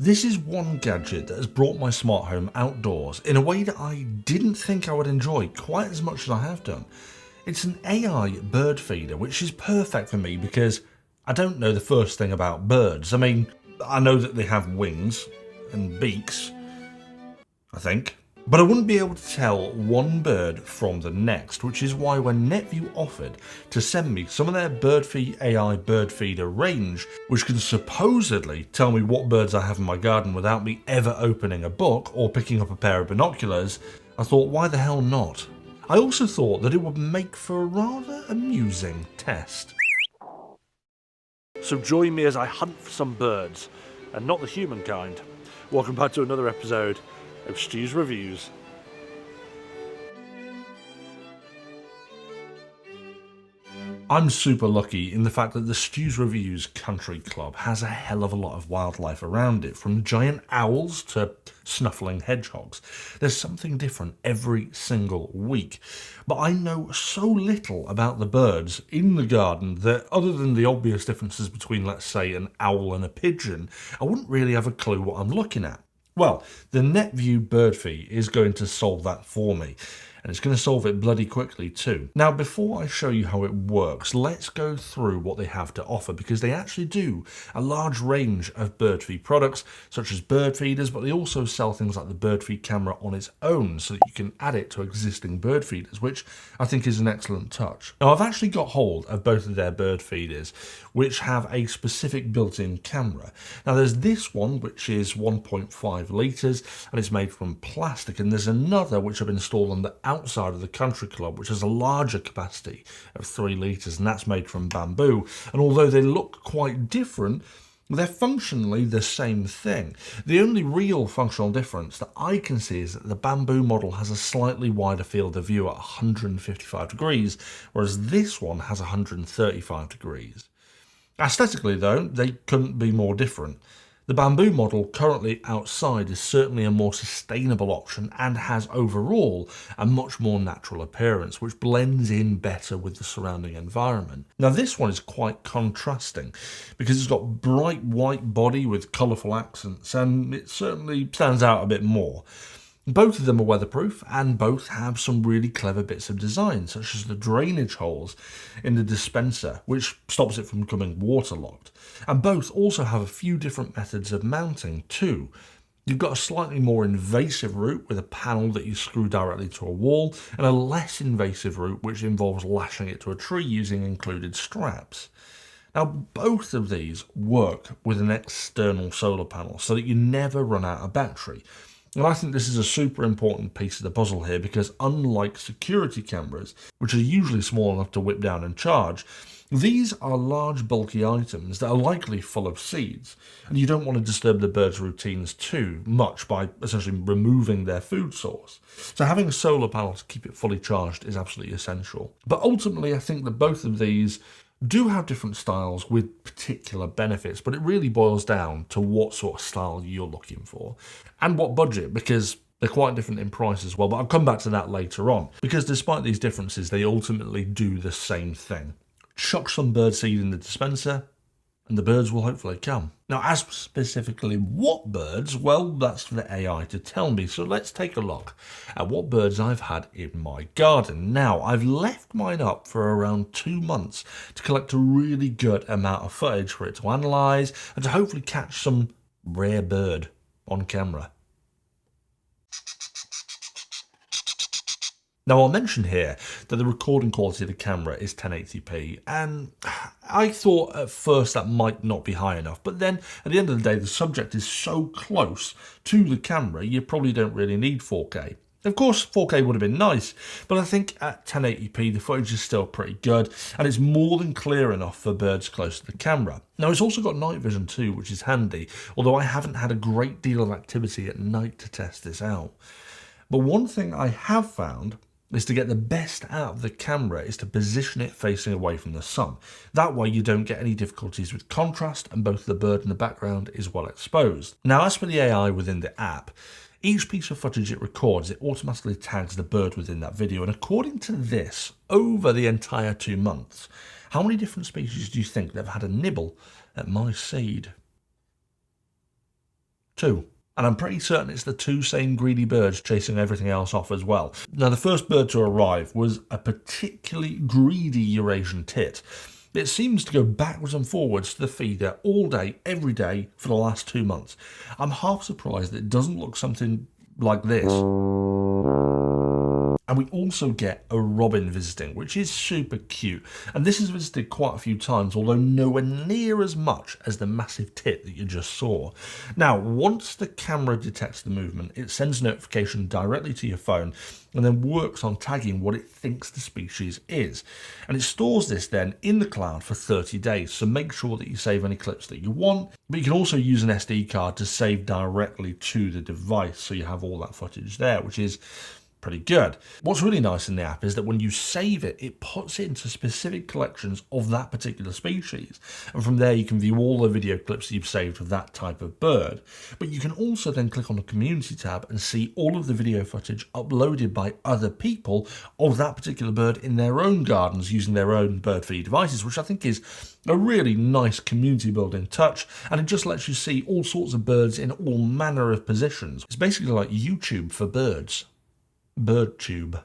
This is one gadget that has brought my smart home outdoors in a way that I didn't think I would enjoy quite as much as I have done. It's an AI bird feeder, which is perfect for me because I don't know the first thing about birds. I mean, I know that they have wings and beaks, I think. But I wouldn't be able to tell one bird from the next, which is why when netvue offered to send me some of their Birdfy AI bird feeder range, which can supposedly tell me what birds I have in my garden without me ever opening a book or picking up a pair of binoculars, I thought, why the hell not? I also thought that it would make for a rather amusing test. So join me as I hunt for some birds, and not the human kind. Welcome back to another episode of STU'S Reviews. I'm super lucky in the fact that the STU'S Reviews Country Club has a hell of a lot of wildlife around it, from giant owls to snuffling hedgehogs. There's something different every single week. But I know so little about the birds in the garden that, other than the obvious differences between, let's say, an owl and a pigeon, I wouldn't really have a clue what I'm looking at. Well, the netvue Birdfy is going to solve that for me, and it's going to solve it bloody quickly too. Now, before I show you how it works, let's go through what they have to offer, because they actually do a large range of Birdfy products, such as bird feeders, but they also sell things like the Birdfy camera on its own, so that you can add it to existing bird feeders, which I think is an excellent touch. Now, I've actually got hold of both of their bird feeders, which have a specific built-in camera. Now, there's this one, which is 1.5 litres, and it's made from plastic, and there's another which I've installed on the outside of the country club, which has a larger capacity of 3 litres, and that's made from bamboo. And although they look quite different, they're functionally the same thing. The only real functional difference that I can see is that the bamboo model has a slightly wider field of view at 155 degrees, whereas this one has 135 degrees. Aesthetically, though, they couldn't be more different. The bamboo model currently outside is certainly a more sustainable option and has overall a much more natural appearance, which blends in better with the surrounding environment. Now, this one is quite contrasting because it's got bright white body with colourful accents, and it certainly stands out a bit more. Both of them are weatherproof, and both have some really clever bits of design, such as the drainage holes in the dispenser, which stops it from becoming waterlogged. And both also have a few different methods of mounting too. You've got a slightly more invasive route with a panel that you screw directly to a wall, and a less invasive route which involves lashing it to a tree using included straps. Now, both of these work with an external solar panel so that you never run out of battery. And I think this is a super important piece of the puzzle here, because unlike security cameras, which are usually small enough to whip down and charge, these are large bulky items that are likely full of seeds, and you don't want to disturb the birds' routines too much by essentially removing their food source. So having a solar panel to keep it fully charged is absolutely essential. But ultimately, I think that both of these do have different styles with particular benefits, but it really boils down to what sort of style you're looking for and what budget, because they're quite different in price as well. But I'll come back to that later on, because despite these differences, they ultimately do the same thing. Chuck some birdseed in the dispenser and the birds will hopefully come. Now, as specifically what birds, well, that's for the AI to tell me. So let's take a look at what birds I've had in my garden. Now, I've left mine up for around 2 months to collect a really good amount of footage for it to analyse and to hopefully catch some rare bird on camera. Now, I'll mention here that the recording quality of the camera is 1080p, and I thought at first that might not be high enough, but then at the end of the day, the subject is so close to the camera, you probably don't really need 4K. Of course, 4K would have been nice, but I think at 1080p, the footage is still pretty good, and it's more than clear enough for birds close to the camera. Now, it's also got night vision too, which is handy, although I haven't had a great deal of activity at night to test this out. But one thing I have found is to get the best out of the camera is to position it facing away from the sun. That way you don't get any difficulties with contrast, and both the bird in the background is well exposed. Now, as for the AI within the app, each piece of footage it records, it automatically tags the bird within that video, and according to this, over the entire 2 months, how many different species do you think that have had a nibble at my seed? Two. And I'm pretty certain it's the two same greedy birds chasing everything else off as well. Now, the first bird to arrive was a particularly greedy Eurasian tit. It seems to go backwards and forwards to the feeder all day, every day, for the last 2 months. I'm half surprised that it doesn't look something like this. And we also get a robin visiting, which is super cute. And this is visited quite a few times, although nowhere near as much as the massive tit that you just saw. Now, once the camera detects the movement, it sends notification directly to your phone and then works on tagging what it thinks the species is. And it stores this then in the cloud for 30 days, so make sure that you save any clips that you want. But you can also use an SD card to save directly to the device, so you have all that footage there, which is pretty good. What's really nice in the app is that when you save it, it puts it into specific collections of that particular species. And from there, you can view all the video clips you've saved of that type of bird. But you can also then click on the community tab and see all of the video footage uploaded by other people of that particular bird in their own gardens using their own Birdfy devices, which I think is a really nice community building touch. And it just lets you see all sorts of birds in all manner of positions. It's basically like YouTube for birds. BirdTube.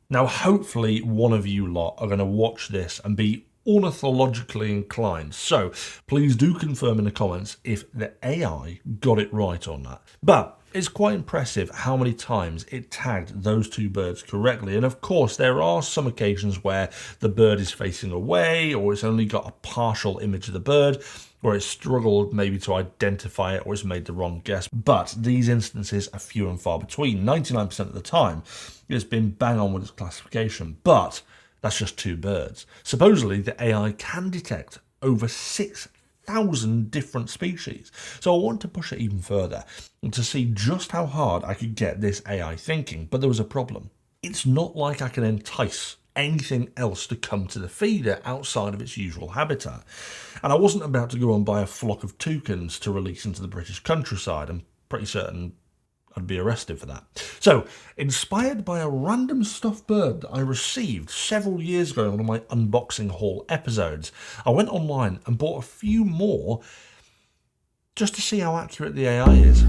Now, hopefully one of you lot are going to watch this and be ornithologically inclined. So please do confirm in the comments if the AI got it right or not. But it's quite impressive how many times it tagged those two birds correctly. And of course, there are some occasions where the bird is facing away, or it's only got a partial image of the bird, or it's struggled maybe to identify it, or it's made the wrong guess. But these instances are few and far between. 99% of the time, it's been bang on with its classification. But that's just two birds. Supposedly, the AI can detect over 6,000 different species. So I want to push it even further and to see just how hard I could get this AI thinking. But there was a problem. It's not like I can entice anything else to come to the feeder outside of its usual habitat. And I wasn't about to go and buy a flock of toucans to release into the British countryside. I'm pretty certain I'd be arrested for that. So, inspired by a random stuffed bird that I received several years ago in one of my unboxing haul episodes, I went online and bought a few more just to see how accurate the AI is.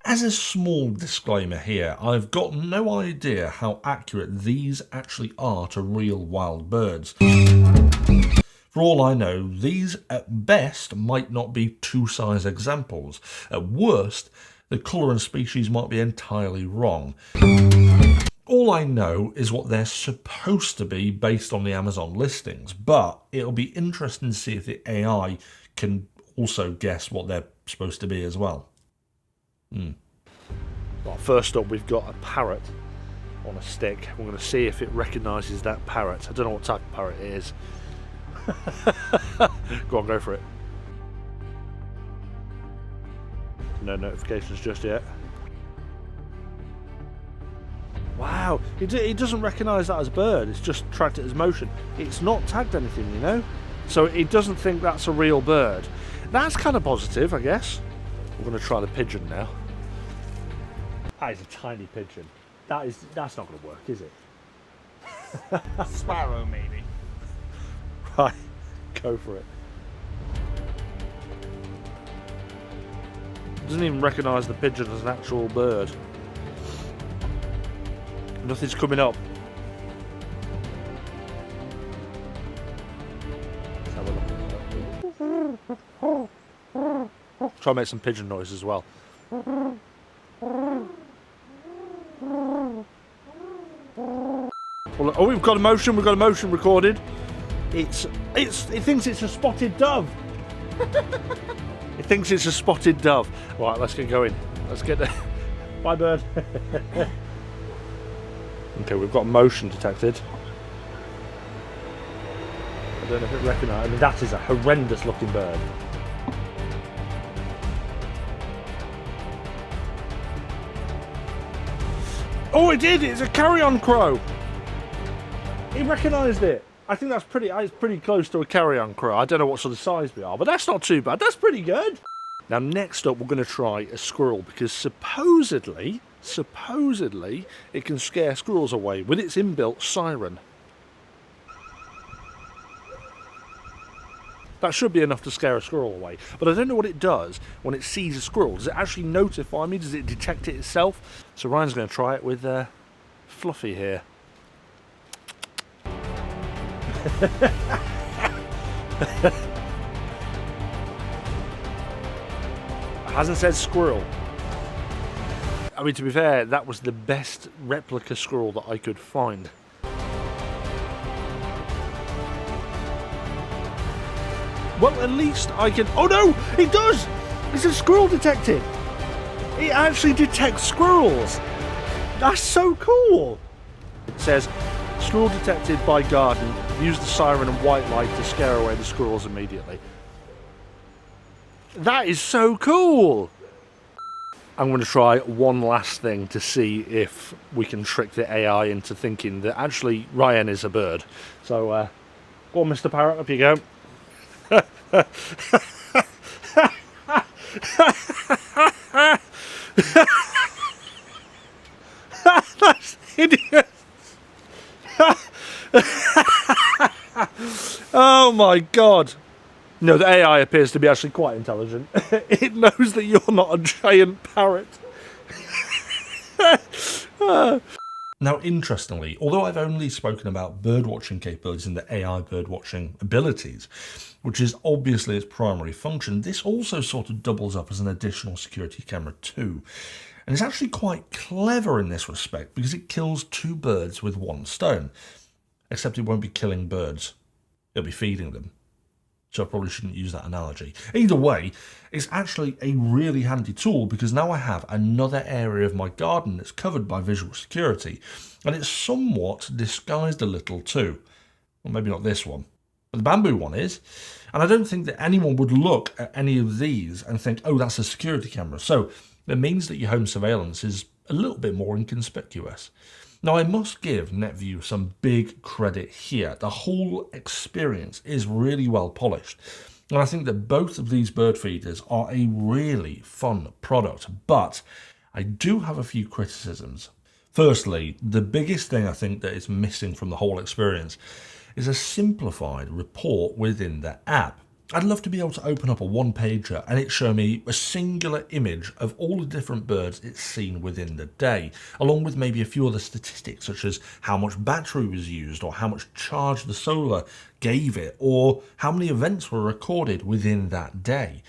As a small disclaimer here, I've got no idea how accurate these actually are to real wild birds. For all I know, these at best might not be two-size examples. At worst, the colour and species might be entirely wrong. All I know is what they're supposed to be based on the Amazon listings, but it'll be interesting to see if the AI can also guess what they're supposed to be as well. Well, first up, we've got a parrot on a stick. We're going to see if it recognises that parrot. I don't know what type of parrot it is. Go on, go for it. No notifications just yet. Wow, it doesn't recognise that as a bird. It's just tracked it as motion. It's not tagged anything, you know? So it doesn't think that's a real bird. That's kind of positive, I guess. We're going to try the pigeon now. That is a tiny pigeon. That's not going to work, is it? Sparrow, maybe. Right, go for it. Doesn't even recognise the pigeon as an actual bird. Nothing's coming up. Let's have a look. Try and make some pigeon noise as well. Oh, we've got a motion recorded. It thinks it's a spotted dove. It thinks it's a spotted dove. Right, let's get going. Let's get there. Bye, bird. Okay, we've got motion detected. I don't know if it recognises. I mean, that is a horrendous looking bird. Oh, it did! It's a carrion crow. It recognised it. I think that's it's pretty close to a carrion crow. I don't know what sort of size we are, but that's not too bad. That's pretty good. Now, next up, we're going to try a squirrel because supposedly, it can scare squirrels away with its inbuilt siren. That should be enough to scare a squirrel away. But I don't know what it does when it sees a squirrel. Does it actually notify me? Does it detect it itself? So Ryan's going to try it with Fluffy here. Hasn't said squirrel. I mean, to be fair, that was the best replica squirrel that I could find. Well, at least I can... Oh no! It does! It's a squirrel detected! It actually detects squirrels! That's so cool! It says, squirrel detected by garden. Use the siren and white light to scare away the squirrels immediately. That is so cool! I'm going to try one last thing to see if we can trick the AI into thinking that actually Ryan is a bird. So, go on, Mr. Parrot, up you go. That's hideous. Oh my god. No, the AI appears to be actually quite intelligent. It knows that you're not a giant parrot. Now, interestingly, although I've only spoken about birdwatching capabilities and the AI birdwatching abilities, which is obviously its primary function, this also sort of doubles up as an additional security camera too. And it's actually quite clever in this respect because it kills two birds with one stone. Except it won't be killing birds, it'll be feeding them. So I probably shouldn't use that analogy. Either way, it's actually a really handy tool because now I have another area of my garden that's covered by visual security, and it's somewhat disguised a little too. Well, maybe not this one, but the bamboo one is. And I don't think that anyone would look at any of these and think, oh, that's a security camera. So it means that your home surveillance is a little bit more inconspicuous. Now, I must give netvue some big credit here. The whole experience is really well polished. And I think that both of these bird feeders are a really fun product. But I do have a few criticisms. Firstly, the biggest thing I think that is missing from the whole experience is a simplified report within the app. I'd love to be able to open up a one-pager and it show me a singular image of all the different birds it's seen within the day, along with maybe a few other statistics such as how much battery was used or how much charge the solar gave it or how many events were recorded within that day.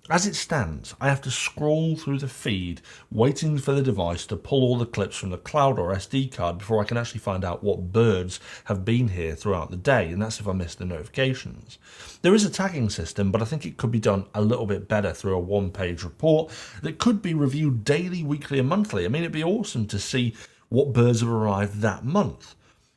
As it stands, I have to scroll through the feed, waiting for the device to pull all the clips from the cloud or SD card before I can actually find out what birds have been here throughout the day, and that's if I miss the notifications. There is a tagging system, but I think it could be done a little bit better through a one-page report that could be reviewed daily, weekly, and monthly. I mean, it'd be awesome to see what birds have arrived that month.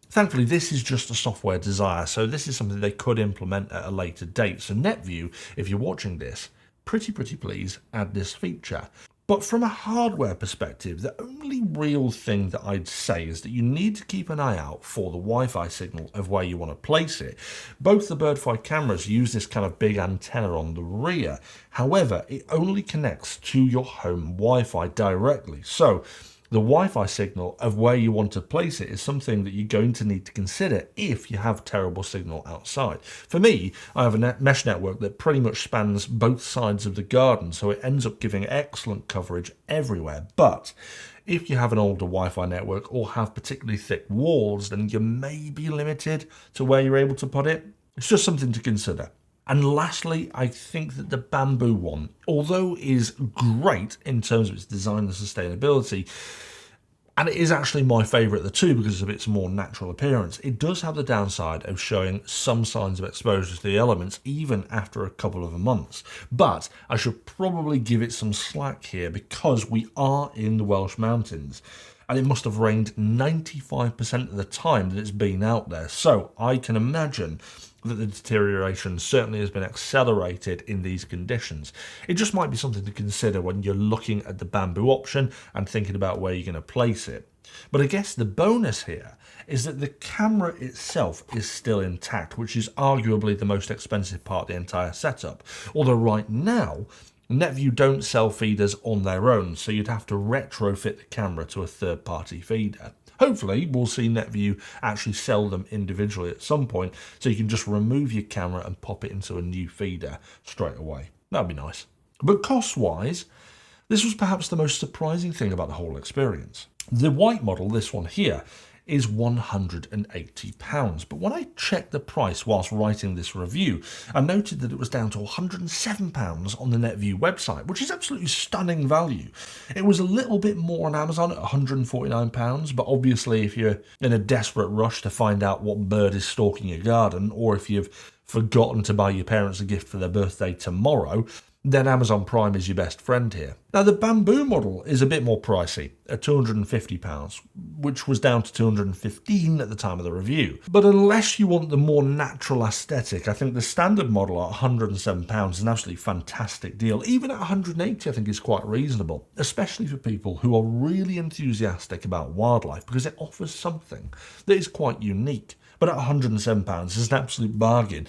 Thankfully, this is just a software desire, so this is something they could implement at a later date. So netvue, if you're watching this, pretty please add this feature. But from a hardware perspective, the only real thing that I'd say is that you need to keep an eye out for the Wi-Fi signal of where you want to place it. Both the Birdfy cameras use this kind of big antenna on the rear. However, it only connects to your home Wi-Fi directly. So the Wi-Fi signal of where you want to place it is something that you're going to need to consider if you have terrible signal outside. For me, I have a mesh network that pretty much spans both sides of the garden, so it ends up giving excellent coverage everywhere. But if you have an older Wi-Fi network or have particularly thick walls, then you may be limited to where you're able to put it. It's just something to consider. And lastly, I think that the bamboo one, although is great in terms of its design and sustainability, and it is actually my favourite of the two because of its more natural appearance, it does have the downside of showing some signs of exposure to the elements even after a couple of months. But I should probably give it some slack here because we are in the Welsh Mountains. And it must have rained 95% of the time that it's been out there. So I can imagine that the deterioration certainly has been accelerated in these conditions. It just might be something to consider when you're looking at the bamboo option and thinking about where you're going to place it. But I guess the bonus here is that the camera itself is still intact, which is arguably the most expensive part of the entire setup. Although right now, netvue don't sell feeders on their own, so you'd have to retrofit the camera to a third-party feeder. Hopefully, we'll see netvue actually sell them individually at some point, so you can just remove your camera and pop it into a new feeder straight away. That'd be nice. But cost-wise, this was perhaps the most surprising thing about the whole experience. The white model, this one here, is £180. But when I checked the price whilst writing this review, I noted that it was down to £107 on the netvue website, which is absolutely stunning value. It was a little bit more on Amazon at £149, but obviously if you're in a desperate rush to find out what bird is stalking your garden, or if you've forgotten to buy your parents a gift for their birthday tomorrow, then Amazon Prime is your best friend here. Now, the bamboo model is a bit more pricey, at £250, which was down to £215 at the time of the review. But unless you want the more natural aesthetic, I think the standard model at £107 is an absolutely fantastic deal. Even at £180, I think is quite reasonable, especially for people who are really enthusiastic about wildlife, because it offers something that is quite unique. But at £107 is an absolute bargain,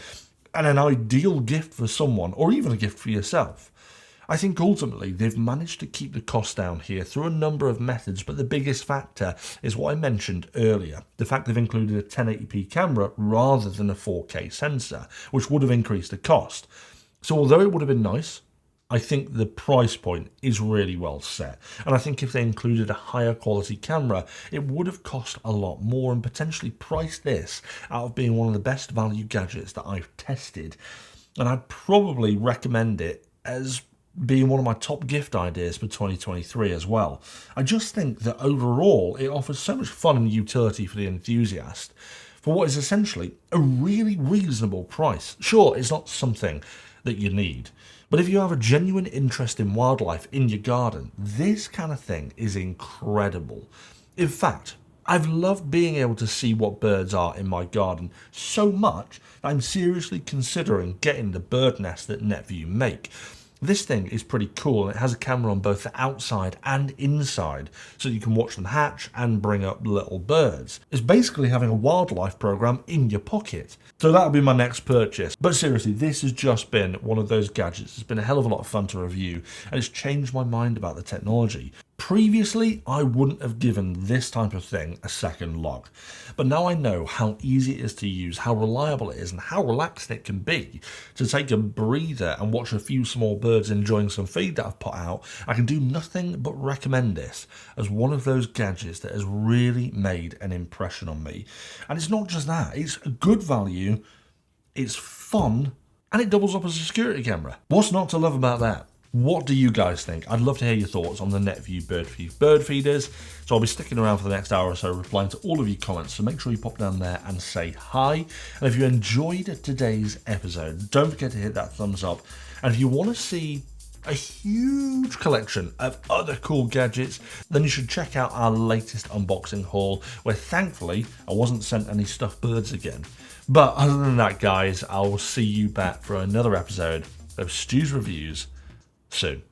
and an ideal gift for someone, or even a gift for yourself. I think ultimately they've managed to keep the cost down here through a number of methods, but the biggest factor is what I mentioned earlier, the fact they've included a 1080p camera rather than a 4K sensor, which would have increased the cost. So although it would have been nice, I think the price point is really well set. And I think if they included a higher quality camera, it would have cost a lot more and potentially priced this out of being one of the best value gadgets that I've tested. And I'd probably recommend it as being one of my top gift ideas for 2023 as well. I just think that overall it offers so much fun and utility for the enthusiast for what is essentially a really reasonable price. Sure, it's not something that you need, but if you have a genuine interest in wildlife in your garden, this kind of thing is incredible. In fact, I've loved being able to see what birds are in my garden so much that I'm seriously considering getting the bird nest that netvue make. This thing is pretty cool, and it has a camera on both the outside and inside, so you can watch them hatch and bring up little birds. It's basically having a wildlife program in your pocket. So that'll be my next purchase. But seriously, this has just been one of those gadgets. It's been a hell of a lot of fun to review, and it's changed my mind about the technology. Previously, I wouldn't have given this type of thing a second look, but now I know how easy it is to use, how reliable it is, and how relaxed it can be to take a breather and watch a few small birds enjoying some feed that I've put out. I can do nothing but recommend this as one of those gadgets that has really made an impression on me. And it's not just that, it's a good value, it's fun, and it doubles up as a security camera. What's not to love about that? What do you guys think? I'd love to hear your thoughts on the netvue Birdfy bird feeders. So I'll be sticking around for the next hour or so replying to all of your comments. So make sure you pop down there and say hi. And if you enjoyed today's episode, don't forget to hit that thumbs up. And if you want to see a huge collection of other cool gadgets, then you should check out our latest unboxing haul, where thankfully I wasn't sent any stuffed birds again. But other than that, guys, I will see you back for another episode of STU'S Reviews soon.